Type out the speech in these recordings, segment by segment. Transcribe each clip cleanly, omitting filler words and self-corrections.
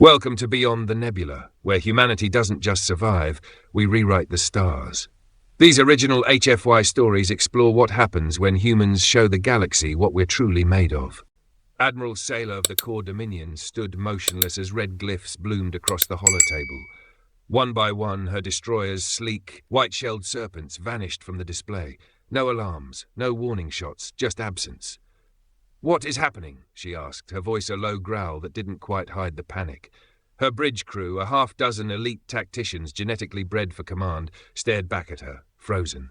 Welcome to Beyond the Nebula, where humanity doesn't just survive, we rewrite the stars. These original HFY stories explore what happens when humans show the galaxy what we're truly made of. Admiral Sailor of the Core Dominion stood motionless as red glyphs bloomed across the holotable. One by one, her destroyers, sleek, white-shelled serpents, vanished from the display. No alarms, no warning shots, just absence. "What is happening?" she asked, her voice a low growl that didn't quite hide the panic. Her bridge crew, a half-dozen elite tacticians genetically bred for command, stared back at her, frozen.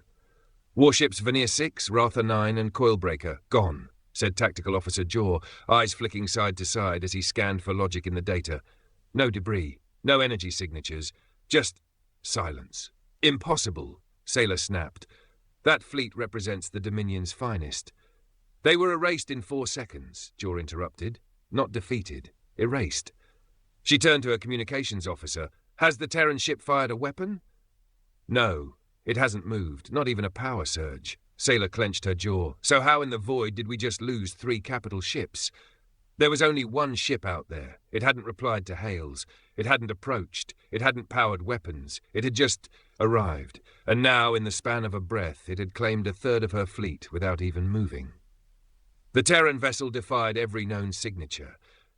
"Warships Veneer 6, Ratha 9 and Coilbreaker, gone," said Tactical Officer Jaw, eyes flicking side to side as he scanned for logic in the data. No debris, no energy signatures, just silence. "Impossible," Sailor snapped. "That fleet represents the Dominion's finest." "They were erased in 4 seconds, Jaw interrupted. "Not defeated. Erased." She turned to her communications officer. "Has the Terran ship fired a weapon?" "No. It hasn't moved. Not even a power surge." Sailor clenched her jaw. "So how in the void did we just lose 3 capital ships?" "There was only one ship out there. It hadn't replied to hails. It hadn't approached. It hadn't powered weapons. It had just arrived. And now, in the span of a breath, it had claimed a third of her fleet without even moving." The Terran vessel defied every known signature.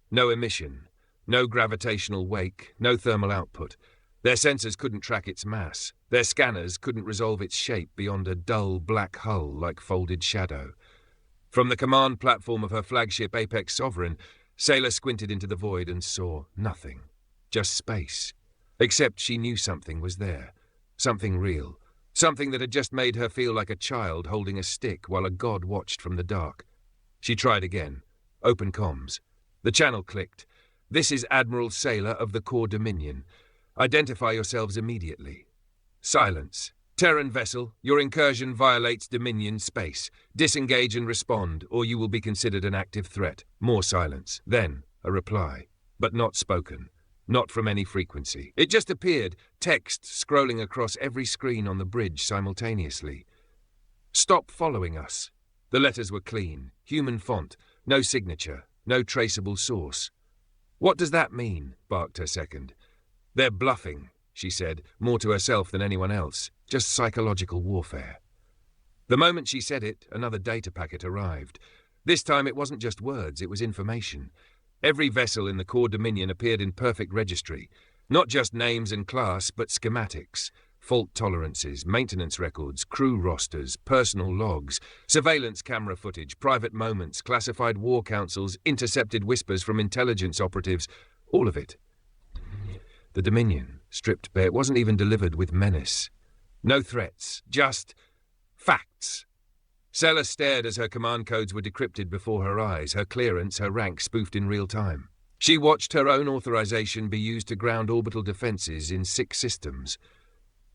No emission, no gravitational wake, no thermal output. Their sensors couldn't track its mass. Their scanners couldn't resolve its shape beyond a dull black hull like folded shadow. From the command platform of her flagship Apex Sovereign, Sailor squinted into the void and saw nothing. Just space. Except she knew something was there. Something real. Something that had just made her feel like a child holding a stick while a god watched from the dark. She tried again. Open comms. The channel clicked. "This is Admiral Sailor of the Core Dominion. Identify yourselves immediately." Silence. "Terran vessel, your incursion violates Dominion space. Disengage and respond, or you will be considered an active threat." More silence. Then, a reply. But not spoken. Not from any frequency. It just appeared, text scrolling across every screen on the bridge simultaneously. "Stop following us." The letters were clean, human font, no signature, no traceable source. "What does that mean?" barked her second. "They're bluffing," she said, more to herself than anyone else, just psychological warfare. The moment she said it, another data packet arrived. This time it wasn't just words, it was information. Every vessel in the Core Dominion appeared in perfect registry, not just names and class, but schematics. Fault tolerances, maintenance records, crew rosters, personal logs, surveillance camera footage, private moments, classified war councils, intercepted whispers from intelligence operatives, all of it. The Dominion, stripped bare, it wasn't even delivered with menace. No threats, just facts. Sailor stared as her command codes were decrypted before her eyes, her clearance, her rank spoofed in real time. She watched her own authorization be used to ground orbital defenses in 6 systems.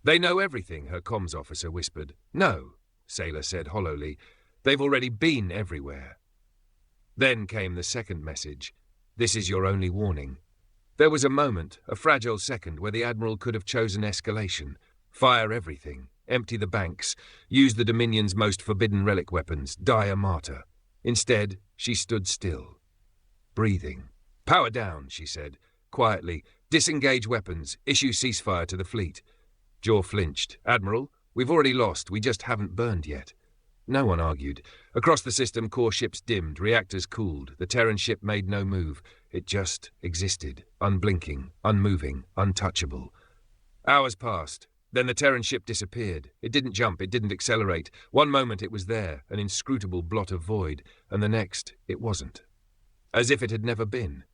"They know everything," her comms officer whispered. "No," Sailor said hollowly. "They've already been everywhere." Then came the second message. "This is your only warning." There was a moment, a fragile second, where the Admiral could have chosen escalation. Fire everything, empty the banks, use the Dominion's most forbidden relic weapons, die a martyr. Instead, she stood still, breathing. "Power down," she said, quietly. "Disengage weapons, issue ceasefire to the fleet." Jaw flinched. "Admiral, we've already lost, we just haven't burned yet." No one argued. Across the system, core ships dimmed, reactors cooled. The Terran ship made no move. It just existed, unblinking, unmoving, untouchable. Hours passed. Then the Terran ship disappeared. It didn't jump, it didn't accelerate. One moment it was there, an inscrutable blot of void, and the next it wasn't. As if it had never been.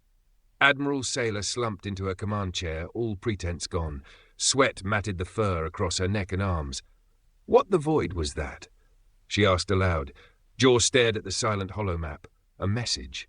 Admiral Sailor slumped into her command chair, all pretense gone. Sweat matted the fur across her neck and arms. What the void was that? She asked aloud. Jaw stared at the silent holomap. A message.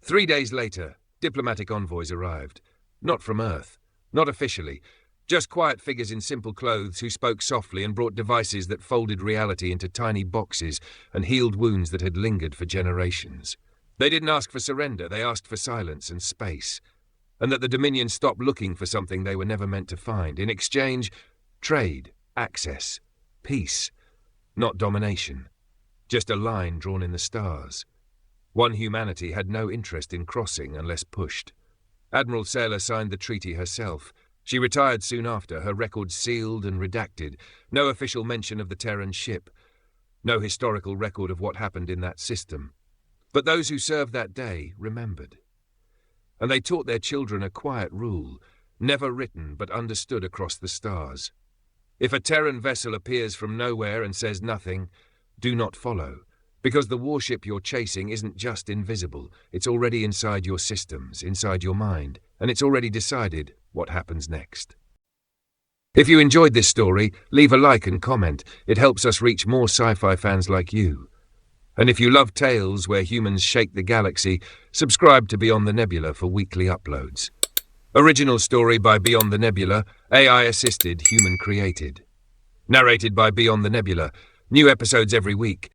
3 days later, diplomatic envoys arrived. Not from Earth. Not officially. Just quiet figures in simple clothes who spoke softly and brought devices that folded reality into tiny boxes and healed wounds that had lingered for generations. They didn't ask for surrender, they asked for silence and space. And that the Dominion stop looking for something they were never meant to find. In exchange, trade, access, peace. Not domination. Just a line drawn in the stars. One humanity had no interest in crossing unless pushed. Admiral Sailor signed the treaty herself. She retired soon after, her records sealed and redacted. No official mention of the Terran ship. No historical record of what happened in that system. But those who served that day remembered. And they taught their children a quiet rule, never written but understood across the stars. If a Terran vessel appears from nowhere and says nothing, do not follow, because the warship you're chasing isn't just invisible, it's already inside your systems, inside your mind, and it's already decided what happens next. If you enjoyed this story, leave a like and comment. It helps us reach more sci-fi fans like you. And if you love tales where humans shake the galaxy, subscribe to Beyond the Nebula for weekly uploads. Original story by Beyond the Nebula, AI-assisted, human-created. Narrated by Beyond the Nebula. New episodes every week.